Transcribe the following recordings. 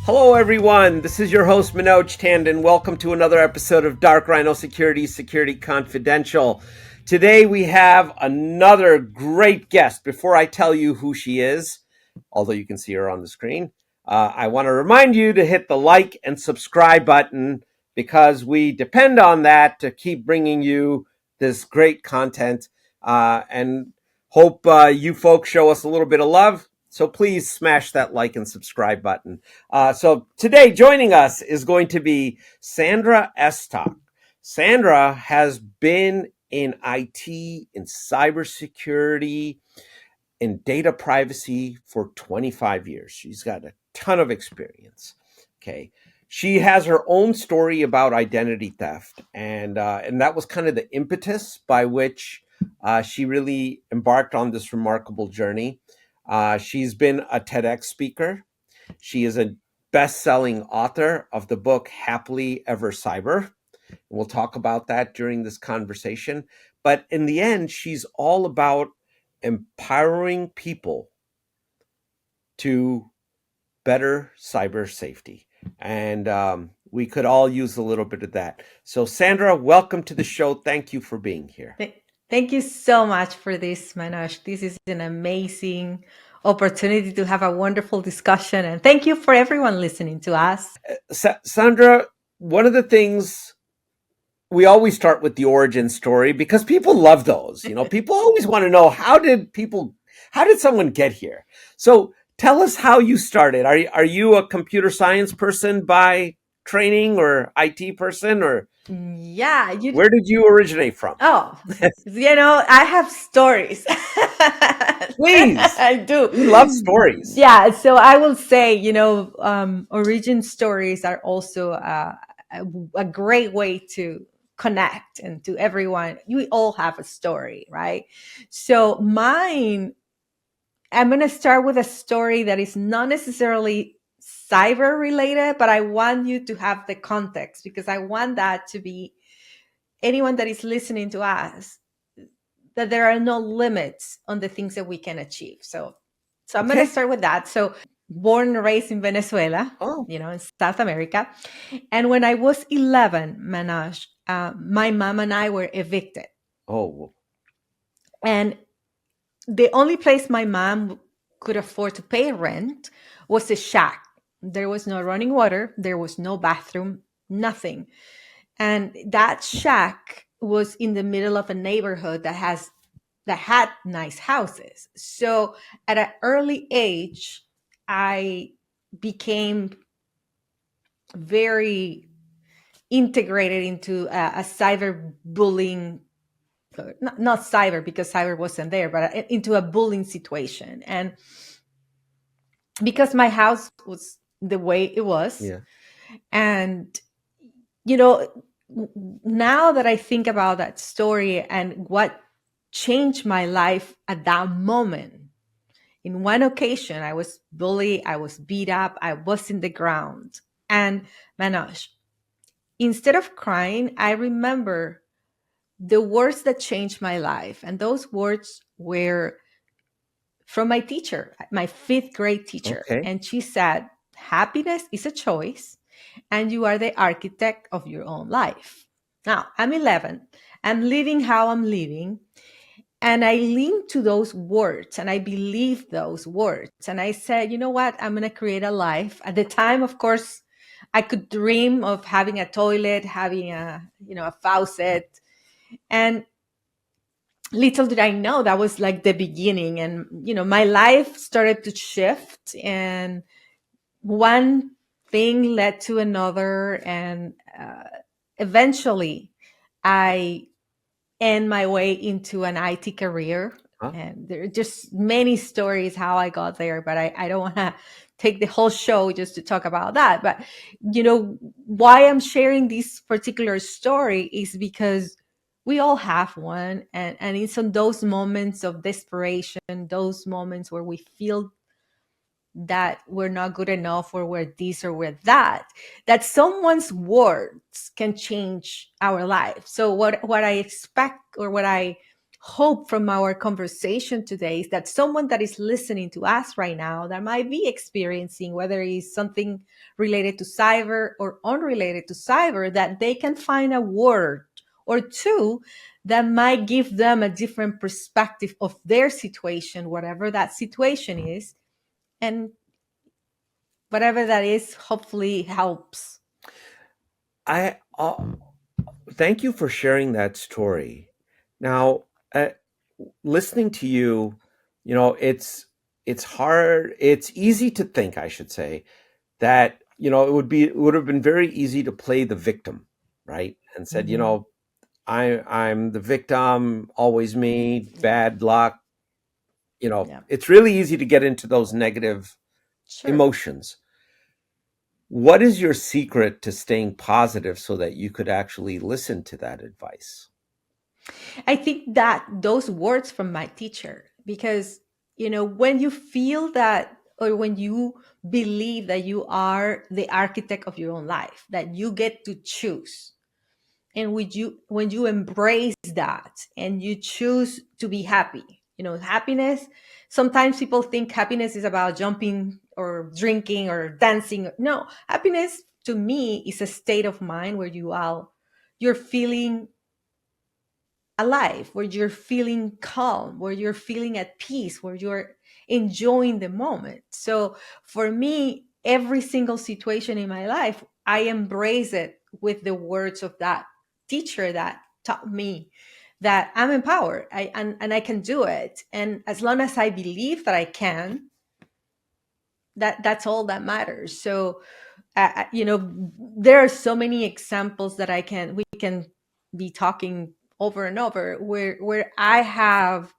Hello, everyone. This is your host, Manoj Tandon. Welcome to another episode of Dark Rhino Security, Security Confidential. Today, we have another great guest. Before I tell you who she is, although you can see her on the screen, I want to remind you to hit the like and subscribe button because we depend on that to keep bringing you this great content and hope you folks show us a little bit of love. So please smash that like and subscribe button. So today joining us is going to be Sandra Estock. Sandra has been in IT, in cybersecurity, in data privacy for 25 years. She's got a ton of experience. Okay. She has her own story about identity theft, and that was kind of the impetus by which she really embarked on this remarkable journey. She's been a TEDx speaker. She is a best-selling author of the book Happily Ever Cyber. We'll talk about that during this conversation. But in the end, she's all about empowering people to better cyber safety. And we could all use a little bit of that. So, Sandra, welcome to the show. Thank you for being here. Thank you so much for this, Manoj. This is an amazing opportunity to have a wonderful discussion. And thank you for everyone listening to us. Sandra, one of the things we always start with the origin story because people love those. You know, people always want to know how did someone get here? So tell us how you started. Are you a computer science person by training or IT person, or Yeah, where did you originate from? I have stories. Please. I do. We love stories. Yeah, so I will say, origin stories are also a great way to connect and to everyone. You all have a story, right? So mine, I'm going to start with a story that is not necessarily cyber related, but I want you to have the context because I want that to be anyone that is listening to us, that there are no limits on the things that we can achieve. So I'm going to start with that. So born and raised in Venezuela, in South America. And when I was 11, Manoj, my mom and I were evicted. Oh. And the only place my mom could afford to pay rent was a shack. There was no running water. There was no bathroom, nothing. And that shack was in the middle of a neighborhood that had nice houses. So at an early age, I became very integrated into a cyber bullying, not cyber because cyber wasn't there, but into a bullying situation. And because my house was the way it was, Yeah. and now that I think about that story and what changed my life at that moment, in one occasion, I was bullied, I was beat up, I was in the ground. And Manoj, instead of crying, I remember the words that changed my life. And those words were from my teacher, my fifth grade teacher. Okay. And she said, happiness is a choice, and you are the architect of your own life. Now, I'm 11. I'm living how I'm living. And I leaned to those words and I believed those words. And I said, you know what? I'm going to create a life. At the time, of course, I could dream of having a toilet, having a faucet. And little did I know that was like the beginning. And, my life started to shift. And one thing led to another. And eventually, I end my way into an IT career. And there are just many stories how I got there, but I don't want to take the whole show just to talk about that. But, why I'm sharing this particular story is because we all have one. And it's on those moments of desperation, those moments where we feel that we're not good enough or we're this or we're that someone's words can change our life. So what I expect or what I hope from our conversation today is that someone that is listening to us right now that might be experiencing, whether it's something related to cyber or unrelated to cyber, that they can find a word or two that might give them a different perspective of their situation, whatever that situation is. And whatever that is, hopefully helps. I thank you for sharing that story. Now, listening to you, it's hard. It's easy to think, I should say, that it would have been very easy to play the victim, right? And said, Mhm. I'm the victim, always me, bad luck. Yeah, It's really easy to get into those negative sure. emotions. What is your secret to staying positive so that you could actually listen to that advice? I think that those words from my teacher, because, when you feel that, or when you believe that you are the architect of your own life, that you get to choose, and when you embrace that and you choose to be happy, happiness, sometimes people think happiness is about jumping or drinking or dancing. No, happiness to me is a state of mind where you're feeling alive, where you're feeling calm, where you're feeling at peace, where you're enjoying the moment. So for me, every single situation in my life, I embrace it with the words of that teacher that taught me that I'm empowered, and I can do it. And as long as I believe that I can, that's all that matters. So there are so many examples that we can be talking over and over, where I have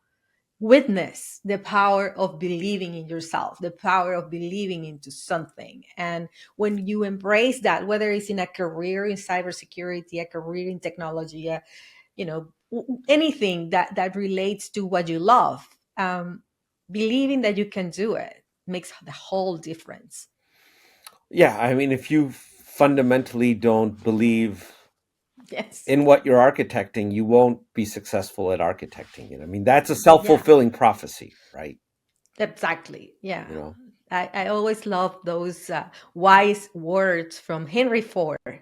witnessed the power of believing in yourself, the power of believing into something. And when you embrace that, whether it's in a career in cybersecurity, a career in technology, anything that relates to what you love, believing that you can do it makes the whole difference. Yeah, I mean, if you fundamentally don't believe Yes. in what you're architecting, you won't be successful at architecting it. I mean, that's a Yeah. self-fulfilling prophecy, right? Exactly. Yeah. You know, I always love those wise words from Henry Ford.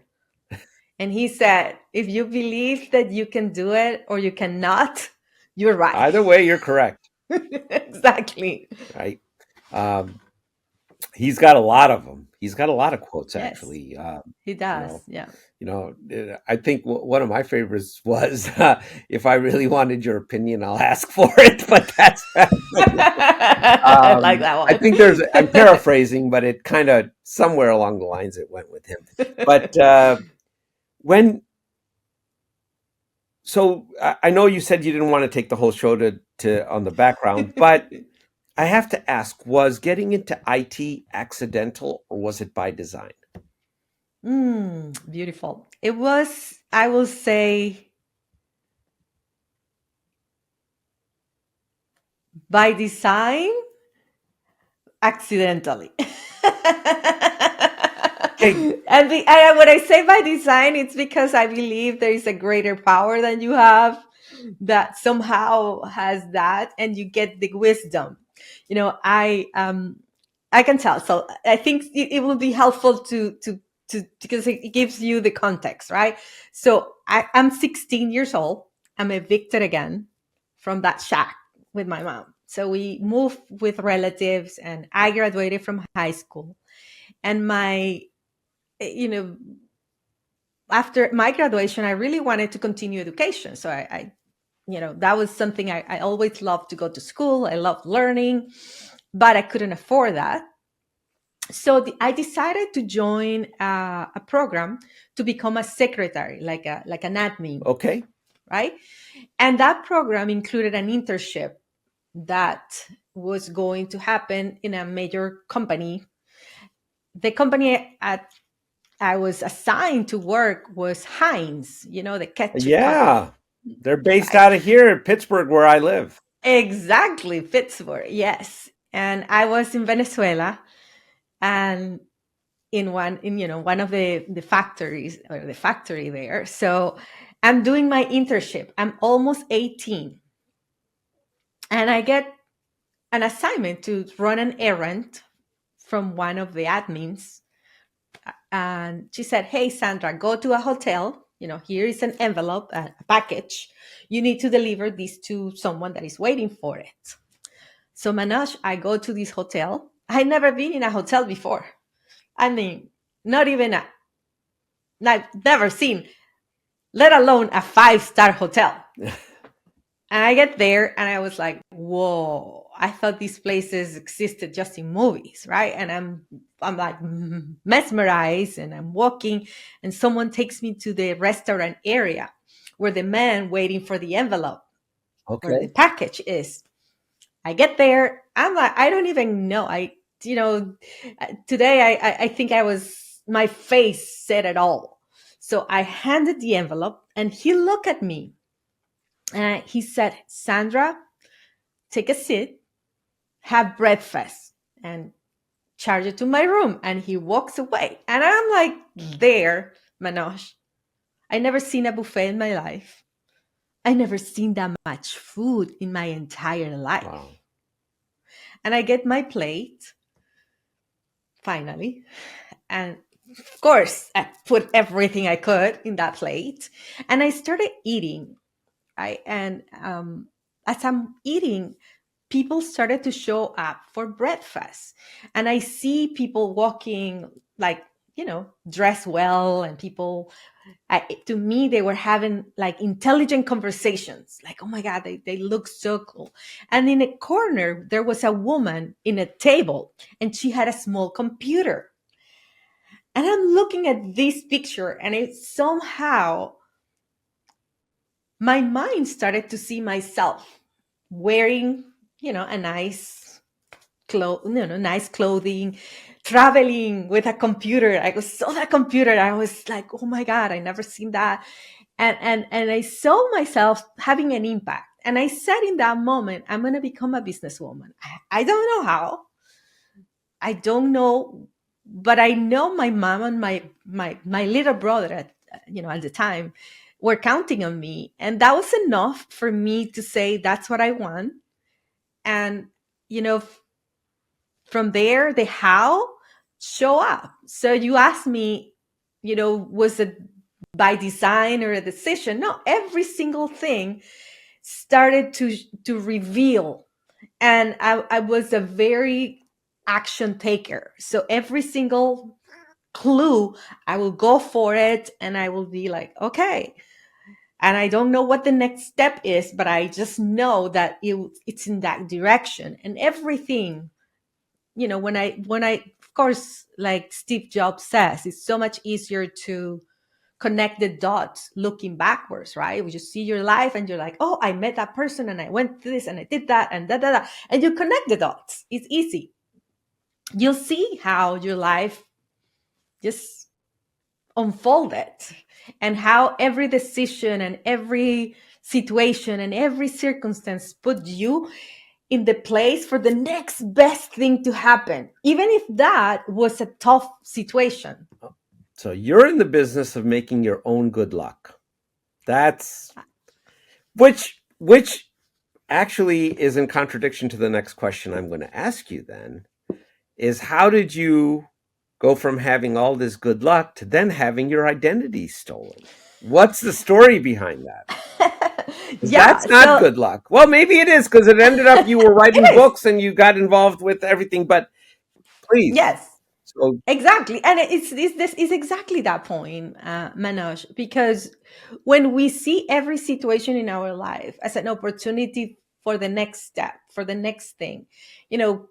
And he said, if you believe that you can do it or you cannot, you're right. either way, you're correct, Exactly. right? Um, he's got a lot of them. He's got a lot of quotes, Yes, actually. he You does. know, Yeah. I think one of my favorites was, "If I really wanted your opinion, I'll ask for it." But that's I like that I think there's. I'm one. paraphrasing, but it kind of somewhere along the lines it went with him. But when so I know you said you didn't want to take the whole show to on the background, but I have to ask: was getting into IT accidental, or was it by design? Beautiful. It was, I will say, by design, accidentally. Okay, When I say by design, it's because I believe there is a greater power than you have that somehow has that, and you get the wisdom. I can tell. So I think it will be helpful to because it gives you the context, right? So I'm 16 years old. I'm evicted again from that shack with my mom. So we moved with relatives, and I graduated from high school. And you know, after my graduation, I really wanted to continue education. So that was something I always loved, to go to school. I loved learning, but I couldn't afford that. So I decided to join a program to become a secretary, like an admin, okay, right? And that program included an internship that was going to happen in a major company. The company I was assigned to work was Heinz, the ketchup company, yeah, they're based right? out of here in Pittsburgh, where I live. Exactly, Pittsburgh, yes. And I was in Venezuela, and in one of the factories, or the factory there. So I'm doing my internship. I'm almost 18. And I get an assignment to run an errand from one of the admins. And she said, "Hey, Sandra, go to a hotel. Here is an envelope, a package. You need to deliver this to someone that is waiting for it." So, Manoj, I go to this hotel. I never been in a hotel before. I mean, not even I've never seen, let alone a five-star hotel. And I get there and I was like, whoa, I thought these places existed just in movies, right? And I'm like mesmerized, and I'm walking, and someone takes me to the restaurant area where the man waiting for the envelope or the Okay. package is. I get there, I'm like, I don't even know. You know, Today I think my face said it all. So I handed the envelope and he looked at me and he said, "Sandra, take a seat, have breakfast, and charge it to my room." And he walks away. And I'm like, there, Manoj, I never seen a buffet in my life. I never seen that much food in my entire Wow. life. And I get my plate finally. And of course, I put everything I could in that plate. And I started eating. And as I'm eating, people started to show up for breakfast. And I see people walking, like, dressed well, and people, to me, they were having like intelligent conversations, like, oh my God, they look so cool. And in a corner, there was a woman in a table, and she had a small computer. And I'm looking at this picture, and it somehow, my mind started to see myself wearing, a nice clothing, traveling with a computer. I saw that computer. I was like, oh my God, I never seen that. And I saw myself having an impact. And I said in that moment, I'm going to become a businesswoman. I don't know how. I don't know, but I know my mom and my little brother at the time were counting on me, and that was enough for me to say that's what I want. And you know, from there, the how show up. So you asked me, was it by design or a decision? No, every single thing started to reveal. And I was a very action taker. So every single clue, I will go for it, and I will be like, okay. And I don't know what the next step is, but I just know that it's in that direction. And everything, when I, of course, like Steve Jobs says, it's so much easier to connect the dots looking backwards, right? You just see your life and you're like, oh, I met that person and I went to this and I did that and da da da. And you connect the dots. It's easy. You'll see how your life just unfolded, and how every decision and every situation and every circumstance put you in the place for the next best thing to happen, even if that was a tough situation. So you're in the business of making your own good luck. That's which actually is in contradiction to the next question I'm going to ask you then, is how did you go from having all this good luck to then having your identity stolen? What's the story behind that? Because Yeah, that's not so good luck. Well, maybe it is, because it ended up you were writing it is. books and you got involved with everything. But please, Yes, so exactly. And this is exactly that point, Manoj, because when we see every situation in our life as an opportunity for the next step, for the next thing, you know,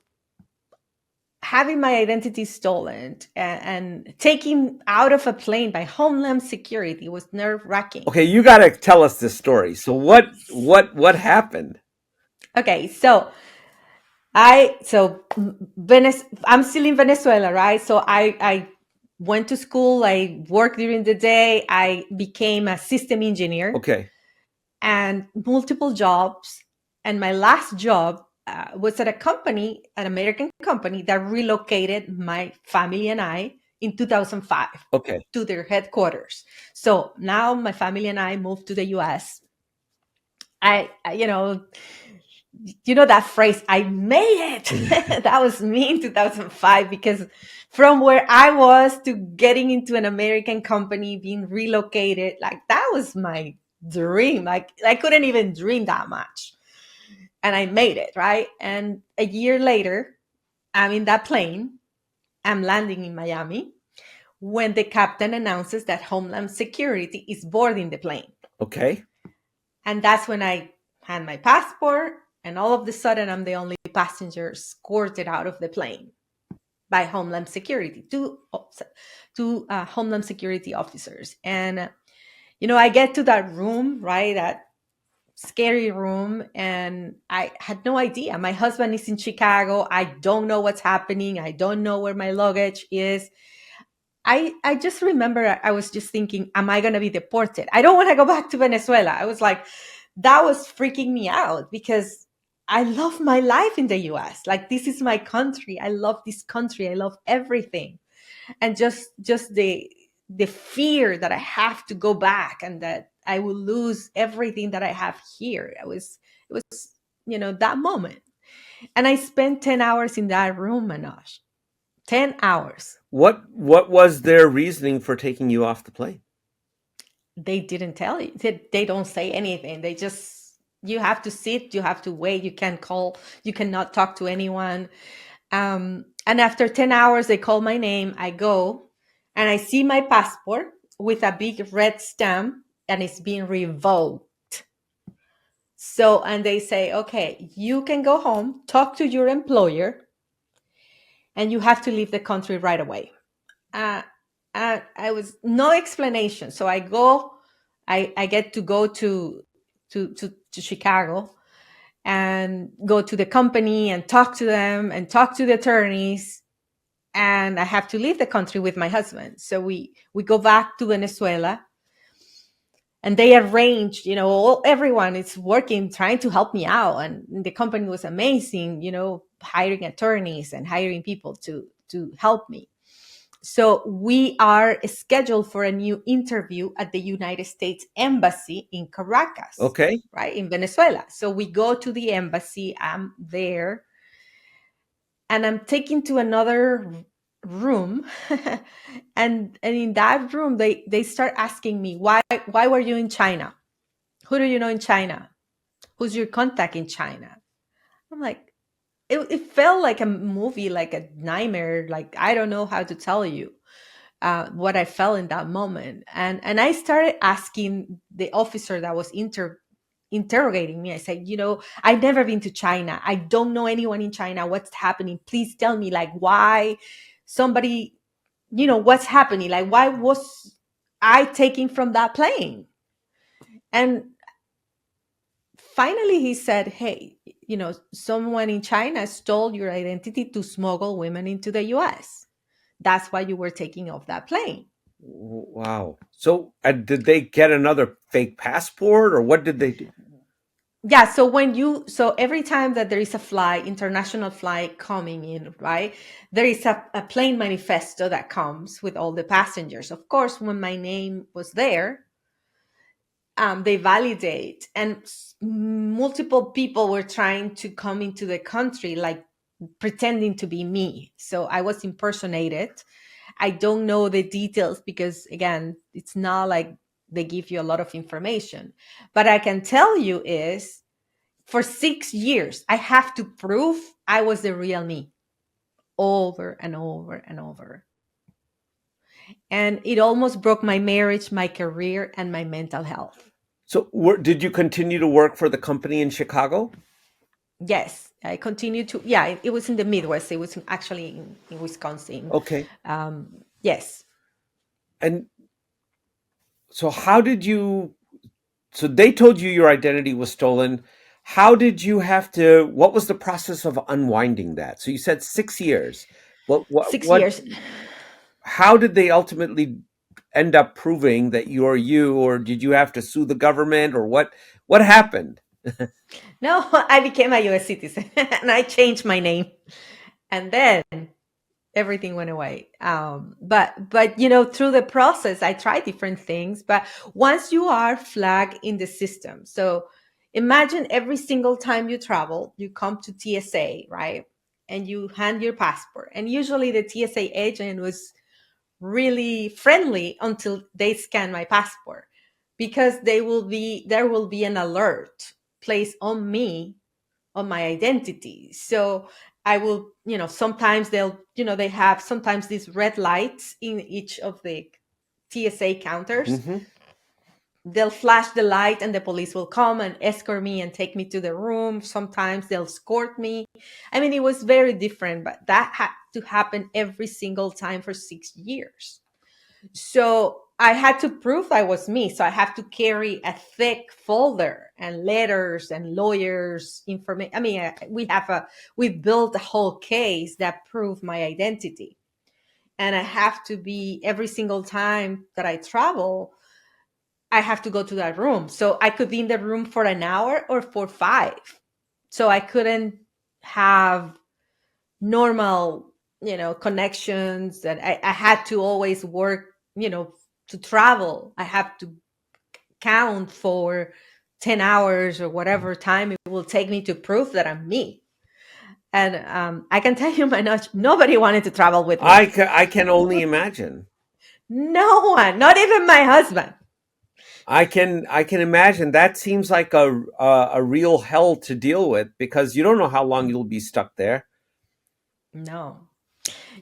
having my identity stolen and taken out of a plane by Homeland Security was nerve wracking. okay, you got to tell us this story. So what happened? Okay, I'm still in Venezuela, right? So I went to school. I worked during the day. I became a system engineer Okay, and multiple jobs. And my last job was at a company, an American company that relocated my family and I in 2005 okay, to their headquarters. So now my family and I moved to the US. I, you know, you know that phrase, I made it. That was me in 2005, because from where I was to getting into an American company, being relocated, like that was my dream. Like I couldn't even dream that much. And I made it, right? And a year later, I'm in that plane. I'm landing in Miami when the captain announces that Homeland Security is boarding the plane. Okay. And that's when I hand my passport, and all of a sudden, I'm the only passenger escorted out of the plane by Homeland Security, two Homeland Security officers. And, I get to that room, right? That scary room, and I had no idea. My husband is in Chicago. I don't know what's happening. I don't know where my luggage is. I just remember I was just thinking, am I going to be deported? I don't want to go back to Venezuela. I was like, that was freaking me out, because I love my life in the US. Like, this is my country. I love this country. I love everything. And just the fear that I have to go back and that I will lose everything that I have here. It was, that moment. And I spent 10 hours in that room, Manoj. 10 hours. What was their reasoning for taking you off the plane? They didn't tell you. They don't say anything. They just, you have to sit, you have to wait, you can't call, you cannot talk to anyone. And after 10 hours, they call my name. I go and I see my passport with a big red stamp, and it's being revoked. So, and they say, okay, you can go home, talk to your employer, and you have to leave the country right away. Uh, I was no explanation. So I go, I get to go to Chicago and go to the company and talk to them and talk to the attorneys. And I have to leave the country with my husband. So we go back to Venezuela, and they arranged, everyone is working, trying to help me out. And the company was amazing, hiring attorneys and hiring people to help me. So we are scheduled for a new interview at the United States Embassy in Caracas, Okay. right, in Venezuela. So we go to the embassy. I'm there, and I'm taken to another room. and in that room, they start asking me, why were you in China? Who do you know in China? Who's your contact in China? I'm like, it felt like a movie, like a nightmare. Like, I don't know how to tell you what I felt in that moment. And I started asking the officer that was interrogating me. I said, I've never been to China. I don't know anyone in China. What's happening? Please tell me, like, why somebody, what's happening? Like, why was I taken from that plane? And finally he said, hey, someone in China stole your identity to smuggle women into the US. That's why you were taking off that plane. Wow. So did they get another fake passport, or what did they do? Yeah, so every time that there is a flight, international flight coming in, right, there is a plane manifesto that comes with all the passengers. Of course, when my name was there, they validate, and multiple people were trying to come into the country, like pretending to be me. So I was impersonated. I don't know the details because, again, it's not like they give you a lot of information. But I can tell you is, for 6 years, I have to prove I was the real me over and over and over. And it almost broke my marriage, my career, and my mental health. So did you continue to work for the company in Chicago? Yes, I continued to. Yeah, it was in the Midwest. It was actually in Wisconsin. Okay. Yes. And so how did you, so they told you your identity was stolen. How did you have to, what was the process of unwinding that? So you said 6 years. Six years. How did they ultimately end up proving that you're you, or did you have to sue the government, or what happened? No, I became a US citizen and I changed my name. And then everything went away. But through the process, I tried different things. But once you are flagged in the system, so Imagine every single time you travel, you come to TSA, right? And you hand your passport. And usually the TSA agent was really friendly until they scan my passport, because there will be an alert placed on me, on my identity. So I will, sometimes they have sometimes these red lights in each of the TSA counters. Hmm. They'll flash the light and the police will come and escort me and take me to the room. Sometimes they'll escort me. I mean, it was very different, but that had to happen every single time for 6 years. So I had to prove I was me. So I have to carry a thick folder and letters and lawyers information. I mean, we built a whole case that proved my identity. And I have to be, every single time that I travel, I have to go to that room. So I could be in the room for an hour or for five. So I couldn't have normal, connections. And I had to always work, to travel. I have to count for 10 hours or whatever time it will take me to prove that I'm me. And I can tell you, nobody wanted to travel with me. I can only imagine. No one, not even my husband. I can imagine that seems like a real hell to deal with because you don't know how long you'll be stuck there. No.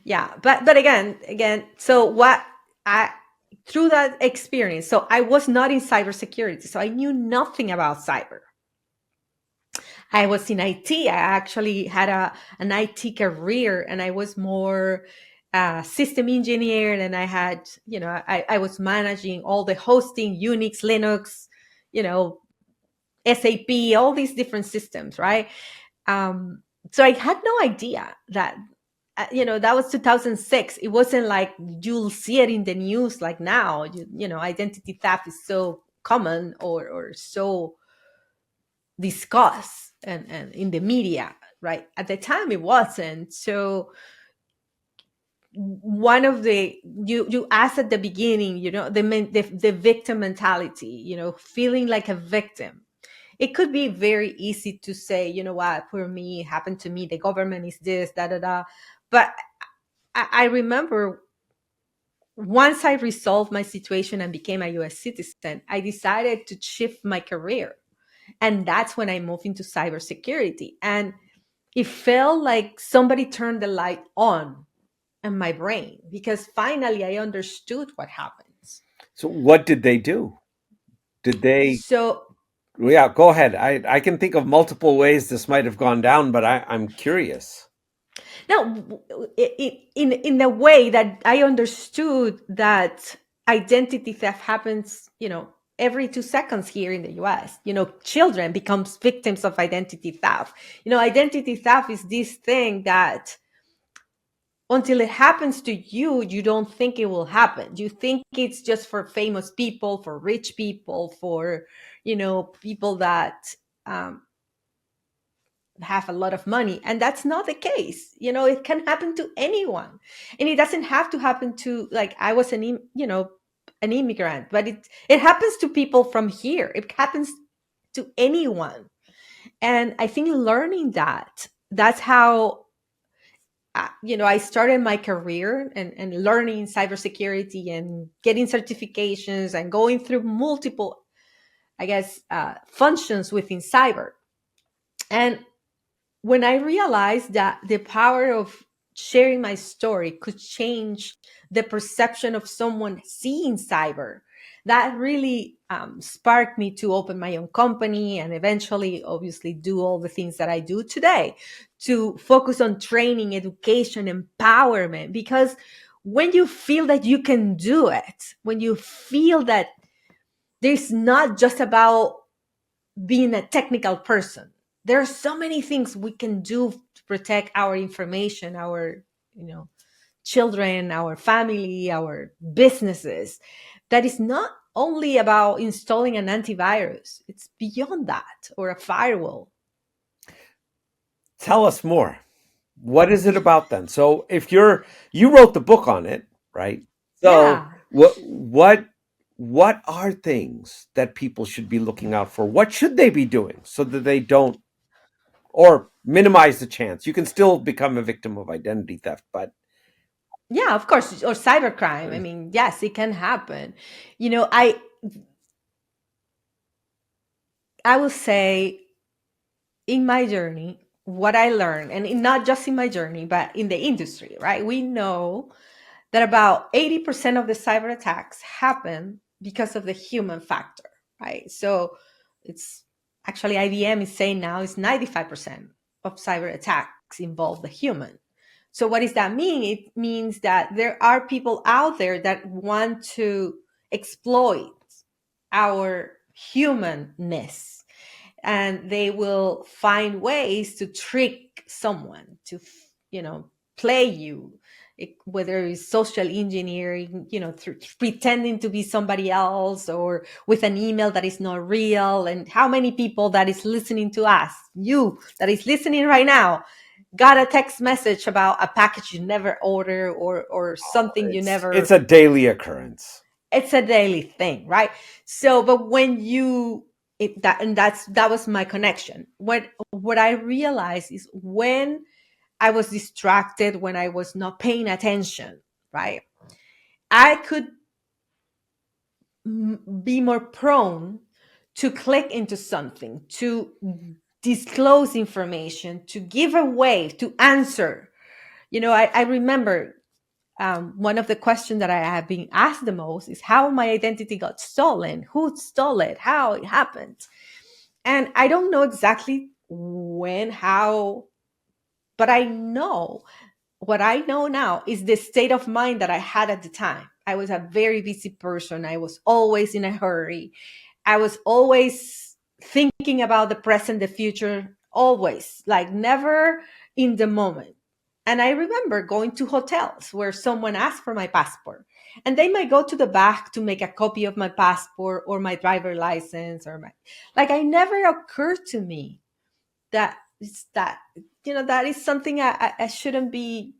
Yeah, but again, so what I through that experience, so I was not in cybersecurity, so I knew nothing about cyber. I was in IT. I actually had an IT career, and I was more system engineer, and I had, I was managing all the hosting, Unix, Linux, you know, SAP, all these different systems, right? Um, so I had no idea that, that was 2006. It wasn't like you'll see it in the news like now. Identity theft is so common, or so discussed and in the media, right? At the time it wasn't. So one of the, you asked at the beginning, the victim mentality, feeling like a victim. It could be very easy to say, you know what, poor me, it happened to me, the government is this, da da da. But I remember, once I resolved my situation and became a US citizen, I decided to shift my career. And that's when I moved into cybersecurity. And it felt like somebody turned the light on in my brain, because finally I understood what happens. So what did they do? Did they? So Yeah, go ahead. I can think of multiple ways this might have gone down, but I'm curious. now, in a way that I understood that identity theft happens, every 2 seconds here in the US. Children becomes victims of identity theft. Identity theft is this thing that, until it happens to you, you don't think it will happen. You think it's just for famous people, for rich people, for, people that um, have a lot of money. And that's not the case. It can happen to anyone. And it doesn't have to happen to, like, I was an immigrant, but it happens to people from here. It happens to anyone. And I think learning that's how, I started my career, and learning cybersecurity and getting certifications and going through multiple, I guess, functions within cyber. And when I realized that the power of sharing my story could change the perception of someone seeing cyber, that really sparked me to open my own company, and eventually, obviously, do all the things that I do today, to focus on training, education, empowerment. Because when you feel that you can do it, when you feel that there's not just about being a technical person, there are so many things we can do to protect our information, our, children, our family, our businesses, that is not only about installing an antivirus. It's beyond that, or a firewall. Tell us more. What is it about then? So if you wrote the book on it, right? So Yeah. what what are things that people should be looking out for? What should they be doing so that they don't, or minimize the chance? You can still become a victim of identity theft, but Yeah, of course, or cybercrime. I mean, yes, it can happen. You know, I will say, in my journey, what I learned, and not just in my journey, but in the industry, right? We know that about 80% of the cyber attacks happen because of the human factor, right? So it's actually, IBM is saying now it's 95% of cyber attacks involve the human. So what does that mean? It means that there are people out there that want to exploit our humanness, and they will find ways to trick someone to, play you. Whether it's social engineering, through pretending to be somebody else, or with an email that is not real. And how many people that is listening to us, you that is listening right now, got a text message about a package you never order, or something you it's never. a daily occurrence. It's a daily thing, right? So, but when you that and that was my connection. What I realized is, when I was distracted, when I was not paying attention, right, I could be more prone to click into something, to disclose information, to give away, to answer. I remember, one of the questions that I have been asked the most is how my identity got stolen, who stole it, how it happened. And I don't know exactly when, how, but I know, what I know now is the state of mind that I had at the time. I was a very busy person. I was always in a hurry. I was always thinking about the present, the future, always, like never in the moment. And I remember going to hotels where someone asked for my passport, and they might go to the back to make a copy of my passport or my driver license, or my, like, I never occurred to me that it's that, that is something I shouldn't be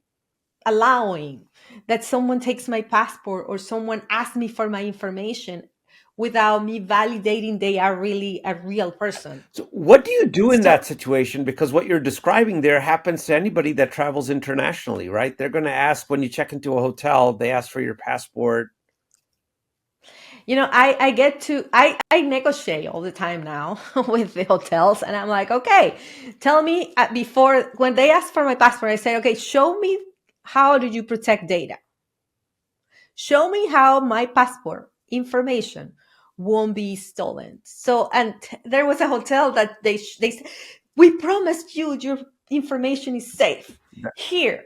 allowing, that someone takes my passport or someone asks me for my information without me validating they are really a real person. So what do you do in So, that situation? Because what you're describing there happens to anybody that travels internationally, right? They're going to ask when you check into a hotel, they ask for your passport. I get to, I negotiate all the time now with the hotels, and I'm like, okay, tell me, before, when they ask for my passport, I say, okay, show me, how do you protect data? Show me how my passport information won't be stolen. So, and there was a hotel that they said, we promised you your information is safe here.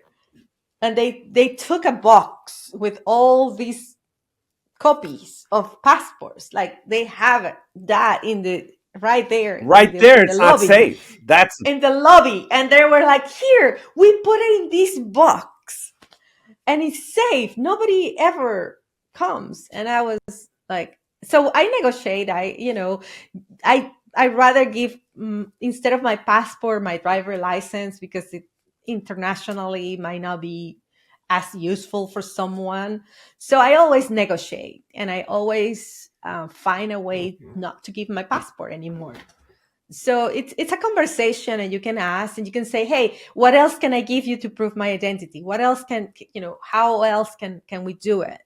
And they took a box with all these copies of passports, like they have that in the, right there in Right the there, in the it's not lobby, safe. That's and they were like, here, we put it in this box, and it's safe. Nobody ever comes. And I was like, so I negotiate. I rather give, instead of my passport, my driver license, because it internationally might not be as useful for someone. So I always negotiate, and I always find a way not to give my passport anymore. So it's a conversation, and you can ask, and you can say, hey, what else can I give you to prove my identity? What else can, how else can we do it?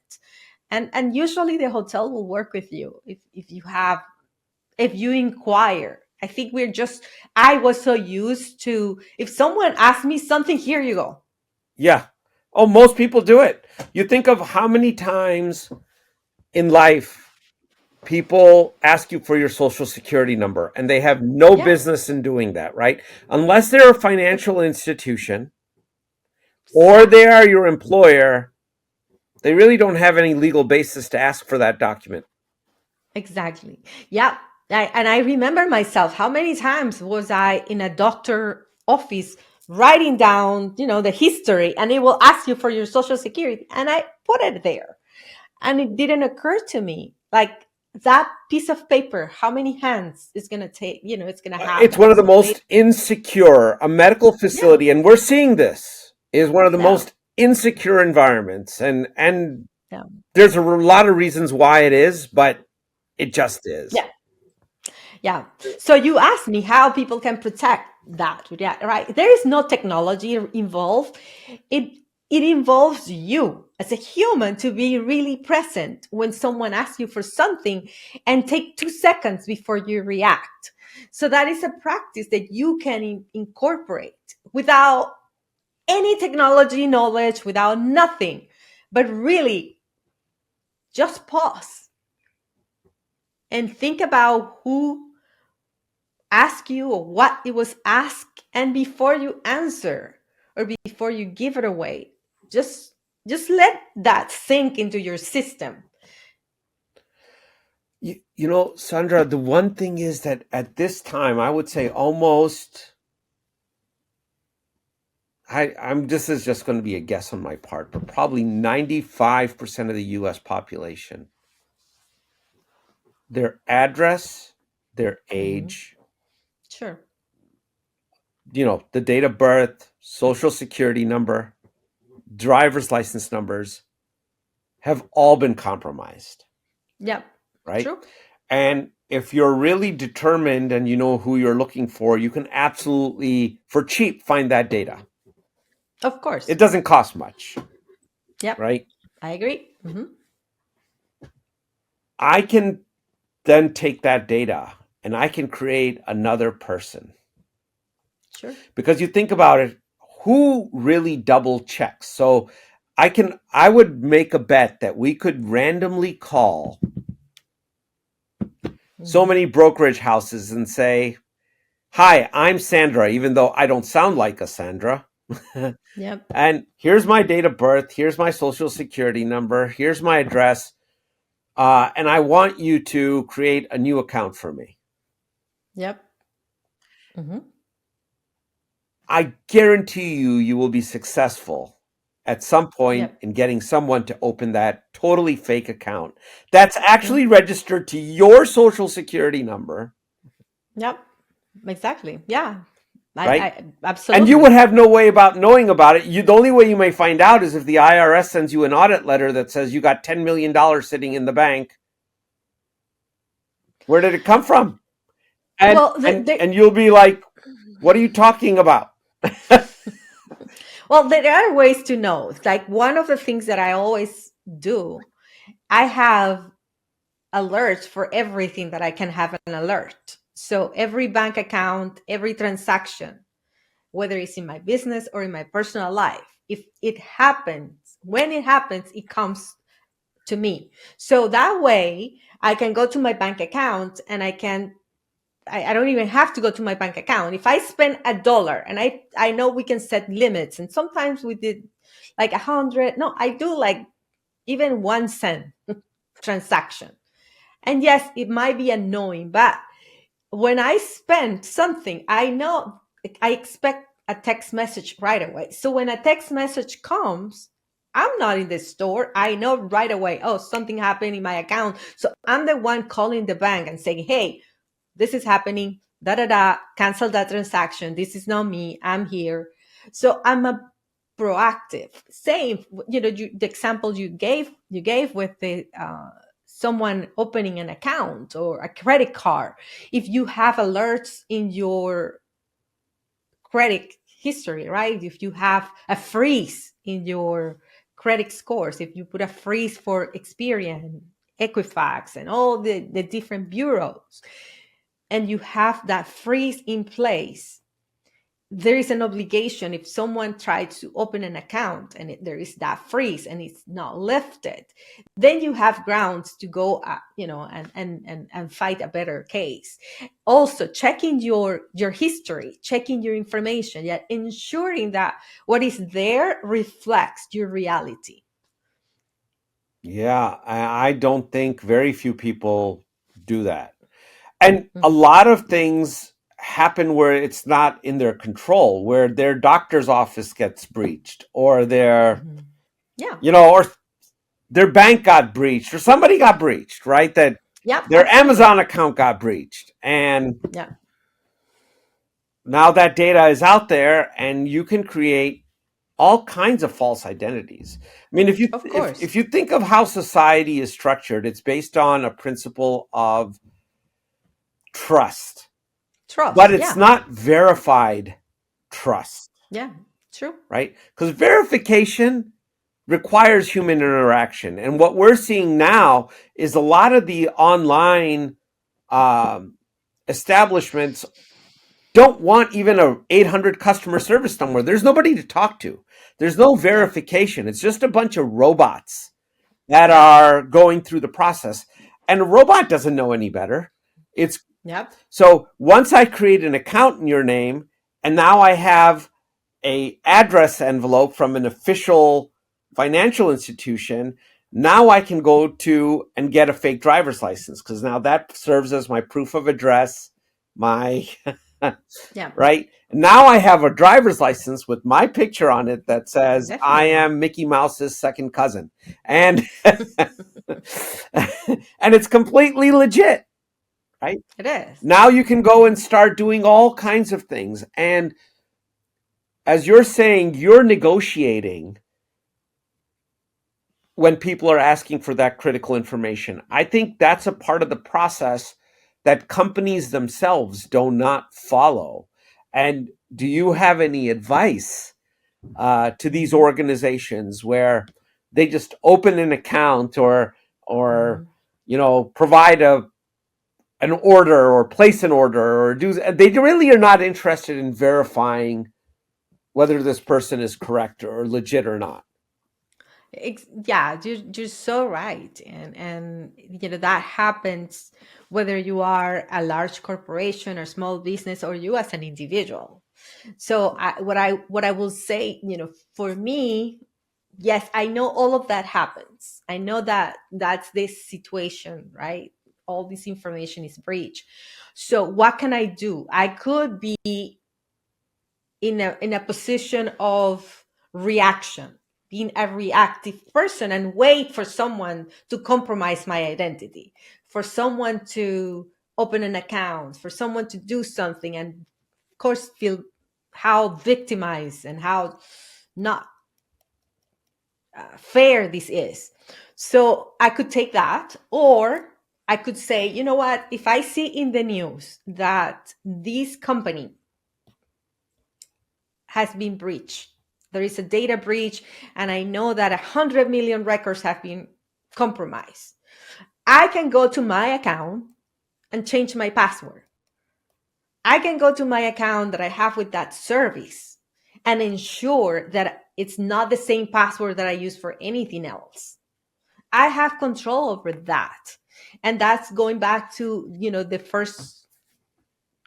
And usually the hotel will work with you, if you inquire. I think I was so used to, if someone asked me something, here you go. yeah. Oh, most people do it. You think of how many times in life people ask you for your social security number and they have no Yeah, business in doing that, right? Unless they're a financial institution or yeah, they are your employer, they really don't have any legal basis to ask for that document. exactly. Yeah. And I remember myself, how many times was I in a doctor office writing down, the history, and it will ask you for your social security, and I put it there. And it didn't occur to me, like, that piece of paper, how many hands is going to take, it's going to have It's that one of piece the of paper. most insecure, a medical Yeah, facility, and we're seeing this is one of the yeah, most insecure environments. And Yeah. There's a lot of reasons why it is, but it just is. Yeah. Yeah. So you asked me how people can protect that. Yeah, right. There is no technology involved. It it involves you as a human to be really present when someone asks you for something and take 2 seconds before you react. So that is a practice that you can incorporate without any technology knowledge, without nothing, but really just pause and think about who ask you or what it was asked, and before you answer or before you give it away, just just let that sink into your system. You know, Sandra, the one thing is that at this time, I would say almost, I'm this is just going to be a guess on my part, but probably 95% of the US population, their address, their Mhm. age, Sure. the date of birth, social security number, driver's license numbers have all been compromised, Yep. right? True. And if you're really determined and you know who you're looking for, you can absolutely, for cheap, find that data. Of course. It doesn't cost much, Yep. right? I agree. I can then take that data and I can create another person. Sure. Because you think about it, who really double checks? So I would make a bet that we could randomly call so Hmm. many brokerage houses and say, "Hi, I'm Sandra," even though I don't sound like a Sandra. Yep. And here's my date of birth, here's my social security number, here's my address, and I want you to create a new account for me. Yep. Hmm. I guarantee you, you will be successful at some point Yep. in getting someone to open that totally fake account that's Yep. actually registered to your social security number, Yep. Exactly. Yeah. right? I And you would absolutely. have no way about knowing about it. The only way you may find out is if the IRS sends you an audit letter that says you got $10 million sitting in the bank. Where did it come from? And Well, and and you'll be like, "What are you talking about?" well, there are ways to know. Like one of the things that I always do, I have alerts for everything that I can have an alert. So every bank account, every transaction, whether it's in my business or in my personal life, if it happens, when it happens, it comes to me. So that way I can go to my bank account and I don't even have to go to my bank account. If I spend $1 and I know we can set limits, and sometimes we did like 100. No, I do like even 1 cent transaction. And yes, it might be annoying, but when I spend something, I know I expect a text message right away. So when a text message comes, I'm not in the store. I know right away, oh, something happened in my account. So I'm the one calling the bank and saying, hey, this is happening, da da da, cancel that transaction. This is not me. I'm here. So I'm a proactive. Same, the example you gave with the someone opening an account or a credit card. If you have alerts in your credit history, right? If you have a freeze in your credit scores, if you put a freeze for Experian, Equifax, and all the different bureaus, and you have that freeze in place, there is an obligation. If someone tries to open an account and there is that freeze and it's not lifted, then you have grounds to go and fight a better case. Also checking your history, checking your information, yet ensuring that what is there reflects your reality. Yeah, I don't think very few people do that. And a Mhm. lot of things happen where it's not in their control, where their doctor's office gets breached, or Mhm. Yeah, or their bank got breached, or somebody got breached, right? That yeah, their absolutely. Amazon account got breached. And Yeah. now that data is out there, and you can create all kinds of false identities. I mean, Of course. if you think of how society is structured, it's based on a principle of trust, but Trust. it's Yeah. not verified trust, Yeah. True. right? Because verification requires human interaction. And what we're seeing now is a lot of the online um, establishments don't want even a 800 customer service number. There's nobody to talk to. There's no Yep. verification. It's just a bunch of robots that Yep. are going through the process. And a robot doesn't know any better. It's Yep. so once I create an account in your name, and now I have a address envelope from an official financial institution, now I can go to and get a fake driver's license because now that serves as my proof of address, my Yeah. right? Now I have a driver's license with my picture on it that says I Definitely. am Mickey Mouse's second cousin. And and it's completely legit, right? It is. Now you can go and start doing all kinds of things. And as you're saying, you're negotiating when people are asking for that critical information. I think that's a part of the process that companies themselves do not follow. And do you have any advice to these Mhm. organizations where they just open an account or Mhm. provide an order or place an order or do they really are not interested in verifying whether this person is correct or legit or not? Yeah, you're so right, and that happens whether you are a large corporation or small business or you as an individual. So what I will say, for me, yes, I know all of that happens. I know that that's this situation, right? All this information is breached. So what can I do? I could be in a position of reaction, being a reactive person and wait for someone to compromise my identity, for someone to open an account, for someone to do something, and of course feel how victimized and how not fair this is. So I could take that, or I could say, you know what, if I see in the news that this company has been breached. There is a data breach, and I know that 100 million records have been compromised. I can go to my account and change my password. I can go to my account that I have with that service and ensure that it's not the same password that I use for anything else. I have control over that. And that's going back to, the first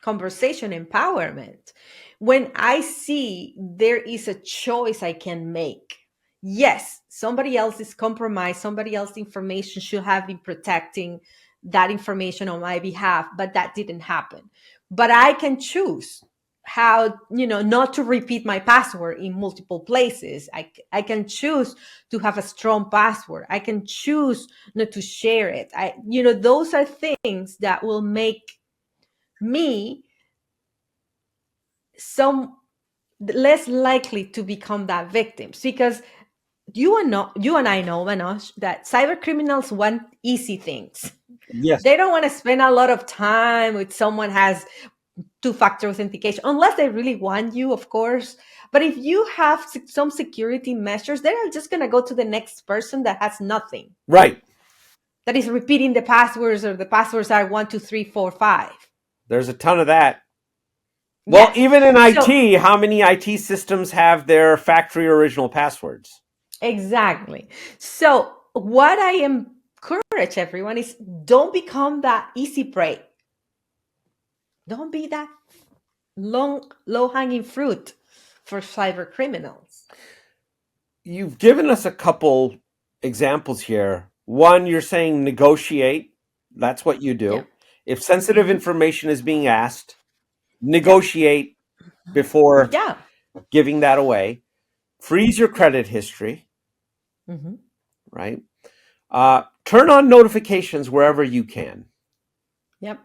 conversation, empowerment. When I see there is a choice I can make, yes, somebody else is compromised, somebody else's information should have been protecting that information on my behalf, but that didn't happen. But I can choose how, not to repeat my password in multiple places. I can choose to have a strong password. I can choose not to share it. Those are things that will make me some less likely to become that victims, because you and I know, Manoj, that cyber criminals want easy things. Yes. They don't want to spend a lot of time with someone has two-factor authentication unless they really want you, of course. But if you have some security measures, they're just going to go to the next person that has nothing, Right. that is repeating the passwords, or the passwords are 1 2 3 4 5. There's a ton of that. Well, Yes. even in So IT, how many IT systems have their factory original passwords? exactly. So, what I encourage everyone is, don't become that easy prey. Don't be that low hanging fruit for cyber criminals. You've given us a couple examples here. One, you're saying negotiate. That's what you Yeah. do. If sensitive Hmm. information is being asked, Yeah. negotiate before Yeah. giving that away. Freeze your Yeah. credit history, Hmm. right? Turn on notifications wherever you can, Yep.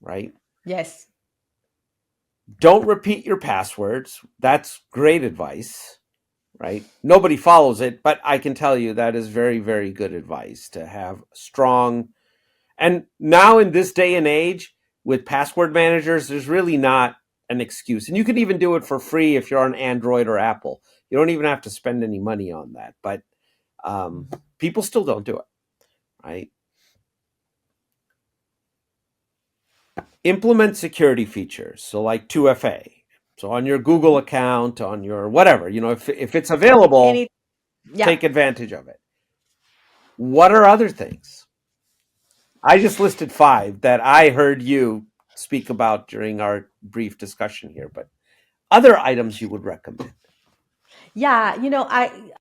right? Yes. Don't repeat your passwords. That's great advice, right? Nobody follows it, but I can tell you that is very, very good advice to have strong. And now in this day and age with password managers, there's really not an excuse. And you can even do it for free if you're on Android or Apple. You don't even have to spend any money on that. But people still don't do it, right? Implement security features. So like 2FA. So on your Google account, on your whatever, if it's available, Any, yeah. take advantage of it. What are other things? I just listed 5 that I heard you speak about during our brief discussion here, but other items you would recommend. Yeah,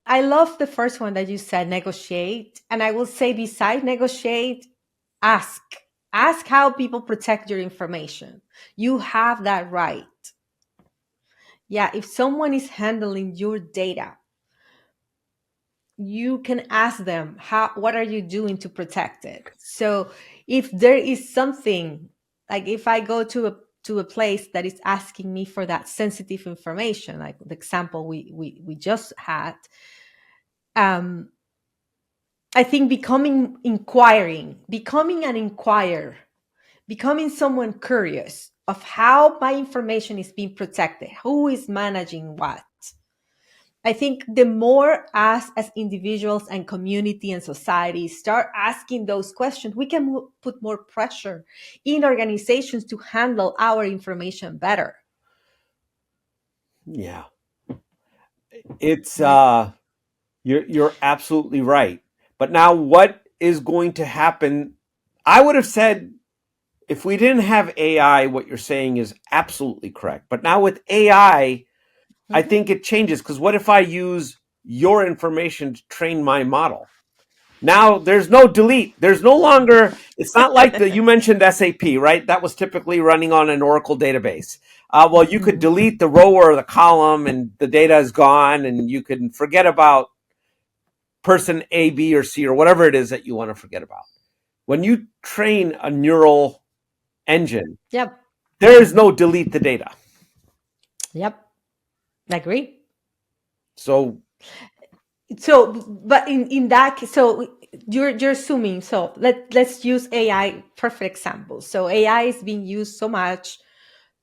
I love the first one that you said, negotiate. And I will say, beside negotiate, ask. Ask how people protect your information. You have that right. Yeah, if someone is handling your data, you can ask them, how what are you doing to protect it? So if there is something, like if I go to a place that is asking me for that sensitive information, like the example we just had, um I think becoming an inquirer, becoming someone curious of how my information is being protected, who is managing what. I think the more us as individuals and community and society start asking those questions, we can put more pressure in organizations to handle our information better. Yeah. It's Right. you're absolutely right. But now what is going to happen? I would have said if we didn't have AI, what you're saying is absolutely correct. But now with AI, I Mhm. think it changes because what if I use your information to train my model? Now there's no delete. There's no longer, it's not like you mentioned SAP, right? That was typically running on an Oracle database. Well, you could Mhm. delete the row or the column and the data is gone and you can forget about person A, B, or C, or whatever it is that you want to forget about. When you train a neural engine, Yep. there is no delete the data. Yep. I agree. So, So, but in that case, so you're assuming. So let's use AI. Perfect example. So AI is being used so much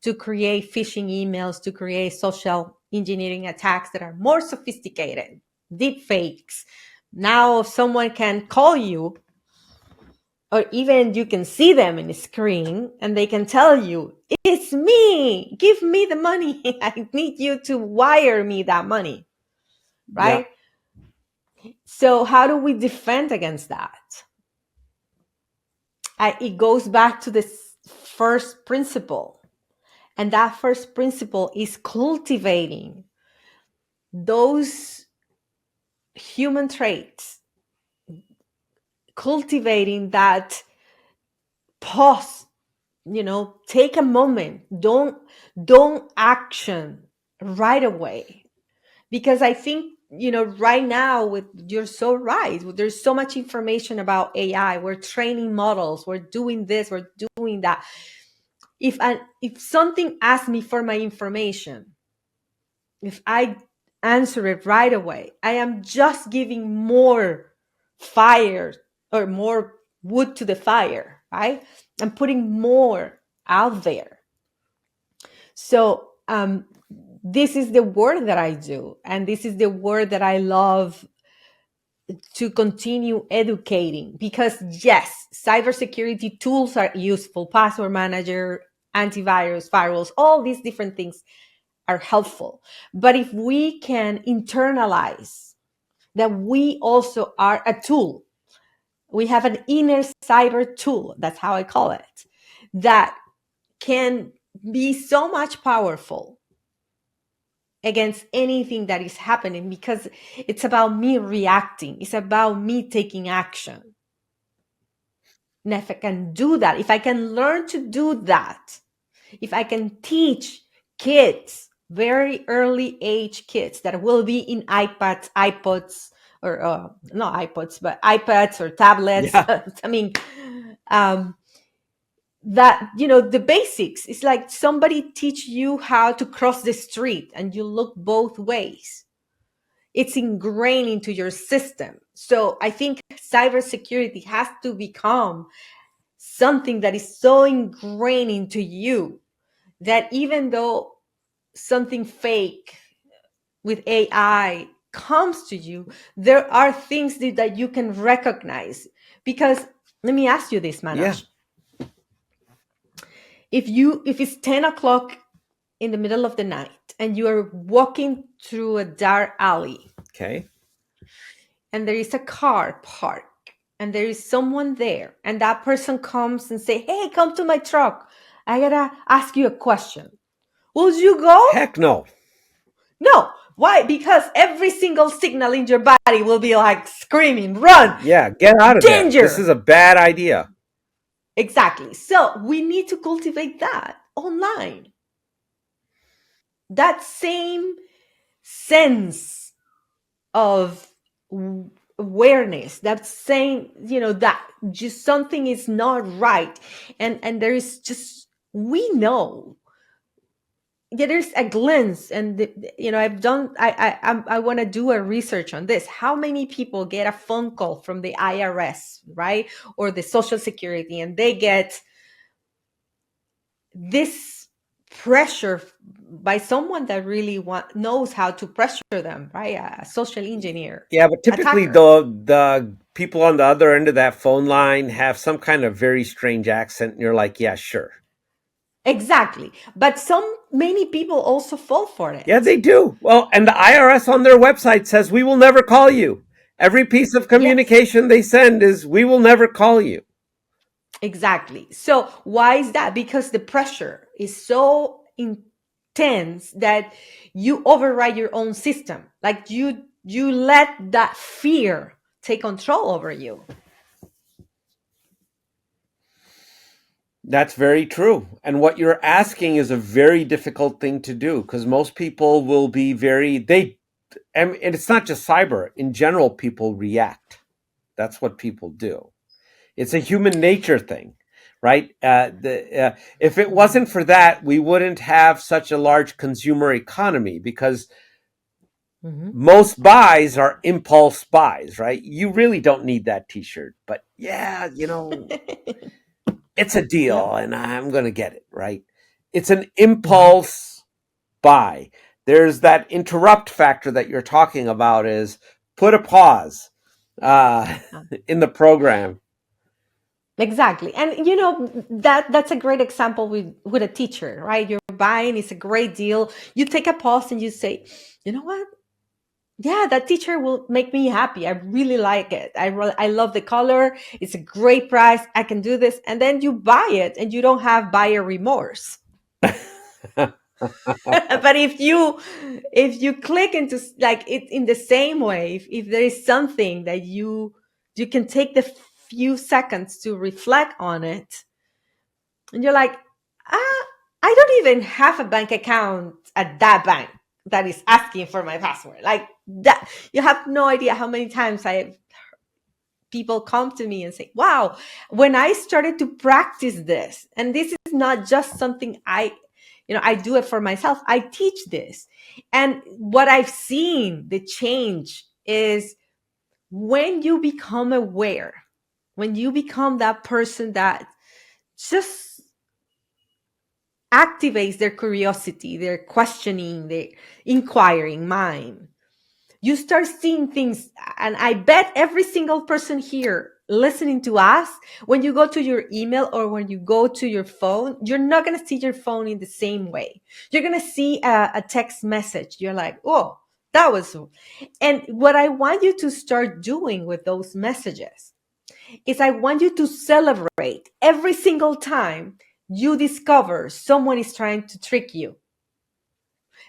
to create phishing emails, to create social engineering attacks that are more sophisticated, deep fakes. Now someone can call you, or even you can see them in the screen, and they can tell you, "It's me. Give me the money. I need you to wire me that money." yeah, Right? So how do we defend against that? It goes back to this first principle. And that first principle is cultivating those human traits, cultivating that pause, take a moment, don't action right away. Because I think, right now, with you're so right, there's so much information about AI. We're training models, we're doing this, we're doing that. If something asks me for my information, if I answer it right away, I am just giving more fire, or more wood to the fire, right? I'm putting more out there. So this is the work that I do, and this is the work that I love to continue educating. Because yes, cybersecurity tools are useful, password manager, antivirus, firewalls, all these different things are helpful. But if we can internalize that we also are a tool, we have an inner cyber tool, that's how I call it, that can be so much powerful against anything that is happening, because it's about me reacting, it's about me taking action. And if I can do that, if I can learn to do that, if I can teach kids, very early age kids that will be in iPads, iPods, or not iPods, but iPads or tablets. yeah, I mean, um, that, the basics. It's like somebody teach you how to cross the street and you look both ways. it's ingrained into your system. So I think cybersecurity has to become something that is so ingrained into you that even though something fake with AI comes to you, there are things that you can recognize. Because let me ask you this, Yeah. Manoj. If it's 10 o'clock in the middle of the night and you are walking through a dark alley Okay. and there is a car parked and there is someone there and that person comes and say, hey, come to my truck, I gotta ask you a question, will you go? Heck no. No. Why? Because every single signal in your body will be like screaming, run, Yeah, get out of there. This is danger. a bad idea. Exactly. So we need to cultivate that online. That same sense of awareness, that saying, that just something is not right, and there is just, we know, yeah, there's a glance, and I've done, I want to do a research on this. How many people get a phone call from the IRS, right, or the Social Security, and they get this pressure by someone that really knows how to pressure them, right? A social engineer, Yeah, but typically attacker. the people on the other end of that phone line have some kind of very strange accent, and you're like, yeah, sure. Exactly. But many people also fall for Yeah, it. they do. Well, and the IRS on their website says we will never call you. Every piece of Yes, communication they send is we will never call you. exactly. So why is that? Because the pressure is so intense that you override your own system. Like you let that fear take control over you. That's very true. And what you're asking is a very difficult thing to do because most people will be and it's not just cyber. In general, people react. That's what people do. It's a human nature thing, right? If it wasn't for that, we wouldn't have such a large consumer economy because Mhm. most buys are impulse buys, right? You really don't need that T-shirt, but yeah, it's a Yep. deal, and I'm going to get it, right? It's an Mhm. impulse buy. There's that interrupt factor that you're talking about. Is put a pause in the program. Exactly. And that's a great example with a teacher, right? You're buying, it's a great deal. You take a pause and you say, you know what? Yeah, that teacher will make me happy. I really like it. I love the color. It's a great price. I can do this. And then you buy it and you don't have buyer remorse. But if you click into like it in the same way, if there is something that you can take the few seconds to reflect on it, and you're like, I don't even have a bank account at that bank that is asking for my password. Like that, you have no idea how many times people come to me and say, wow, when I started to practice this, and this is not just something I do it for myself, I teach this. And what I've seen, the change is when you become aware, when you become that person that just activates their curiosity, their questioning, their inquiring mind, you start seeing things. And I bet every single person here listening to us, when you go to your email or when you go to your phone, you're not going to see your phone in the same way. You're going to see a text message. You're like, oh, that was. And what I want you to start doing with those messages is I want you to celebrate every single time you discover someone is trying to trick you.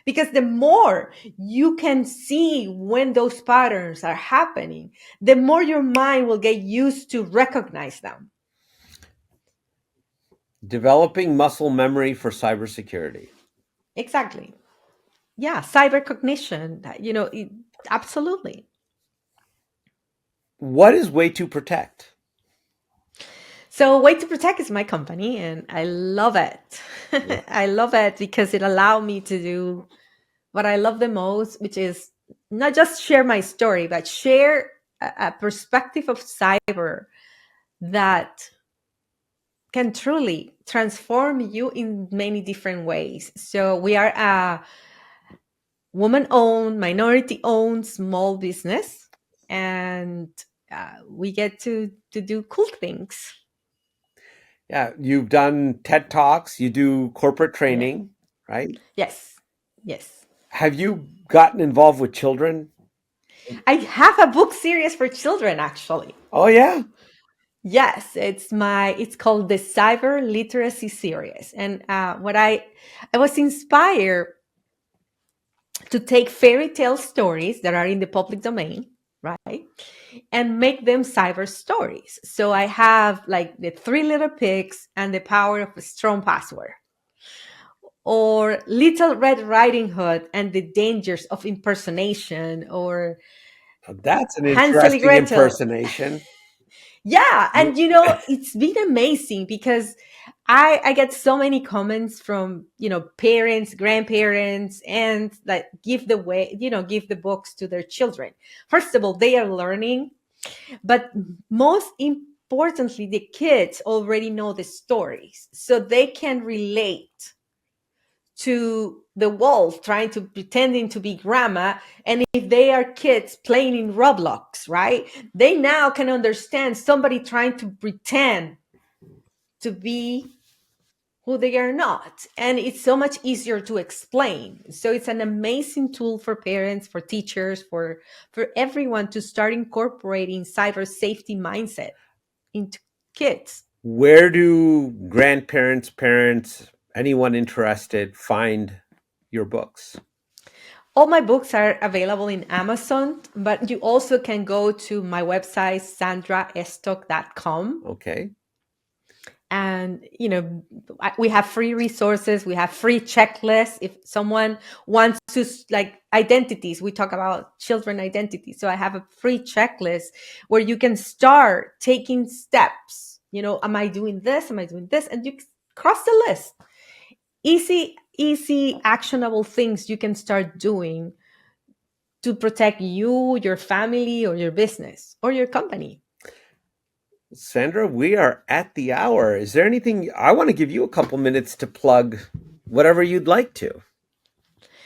Because the more you can see when those patterns are happening, the more your mind will get used to recognize them. Developing muscle memory for cybersecurity. Exactly. Yeah, cyber cognition, absolutely. What is way to protect? So, Way to Protect is my company, and I love it. Yeah. I love it because it allowed me to do what I love the most, which is not just share my story, but share a perspective of cyber that can truly transform you in many different ways. So we are a woman-owned, minority-owned small business, and we get to do cool things. Yeah, you've done TED Talks, you do corporate Yeah. training, right? Yes. Yes. Have you gotten involved with children? I have a book series for children, actually. Oh, yeah. Yes, it's called the Cyber Literacy Series, and what I was inspired to take fairy tale stories that are in the public domain, right, and make them cyber stories. So I have like the Three Little Pigs and the Power of a Strong Password, or Little Red Riding Hood and the Dangers of Impersonation, or That's an Hansel and interesting Gretel. impersonation. Yeah, and it's been amazing because I get so many comments from parents, grandparents, and that give the way give the books to their children. First of all, they are learning, but most importantly, the kids already know the stories, so they can relate to the wolf trying to pretending to be grandma. And if they are kids playing in Roblox, right, they now can understand somebody trying to pretend to be who they are not, and it's so much easier to explain. So it's an amazing tool for parents, for teachers, for everyone to start incorporating cyber safety mindset into kids. Where do grandparents, parents, anyone interested find your books? All my books are available in Amazon, but you also can go to my website, sandraestock.com. Okay. And, we have free resources, we have free checklists. If someone wants to, like identities, we talk about children identity. So I have a free checklist where you can start taking steps. Am I doing this? Am I doing this? And you cross the list. Easy, actionable things you can start doing to protect you, your family, or your business, or your company. Sandra, we are at the hour. Is there anything I want to give you a couple minutes to plug whatever you'd like to?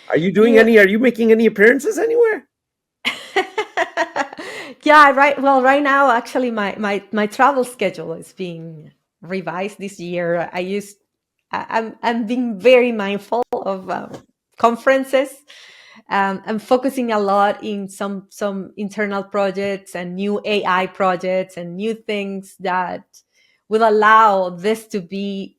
Are you You doing know, are you making any appearances anywhere? yeah, right. Well, right now, actually, my travel schedule is being revised this year. I'm being very mindful of conferences. I'm focusing a lot in some internal projects and new AI projects and new things that will allow this to be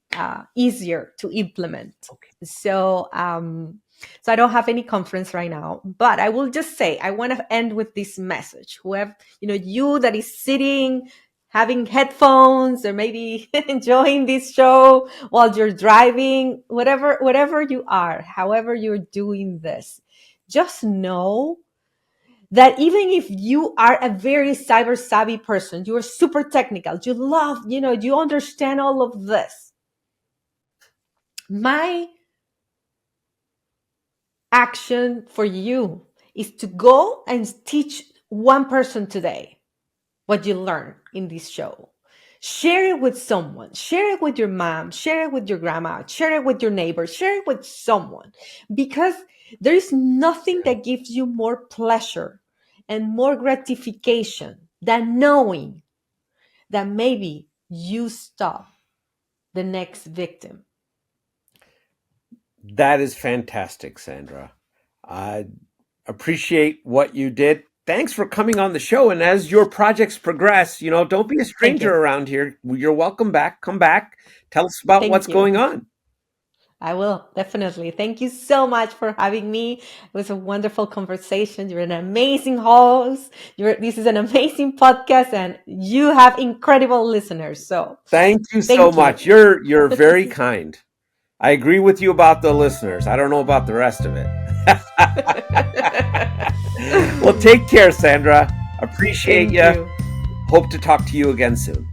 easier to implement. Okay. So I don't have any conference right now, but I will just say I want to end with this message. Whoever you that is sitting, having headphones, or maybe enjoying this show while you're driving, whatever you are, however you're doing this, just know that even if you are a very cyber savvy person, you are super technical, you love, you understand all of this, my action for you is to go and teach one person today what you learn in this show. Share it with someone. Share it with your mom. Share it with your grandma. Share it with your neighbor. Share it with someone. Because there is nothing that gives you more pleasure and more gratification than knowing that maybe you stop the next victim. That is fantastic, Sandra. I appreciate what you did. Thanks for coming on the show. And as your projects progress, don't be a Thank stranger you. around here. You're welcome back. Come back. Tell us about what's Thank you. going on. I will, definitely. Thank you so much for having me. It was a wonderful conversation. You're an amazing host. This is an amazing podcast, and you have incredible listeners. So Thank you so thank you. much. You're very kind. I agree with you about the listeners. I don't know about the rest of it. Well, take care, Sandra. Appreciate Thank you. you. Hope to talk to you again soon.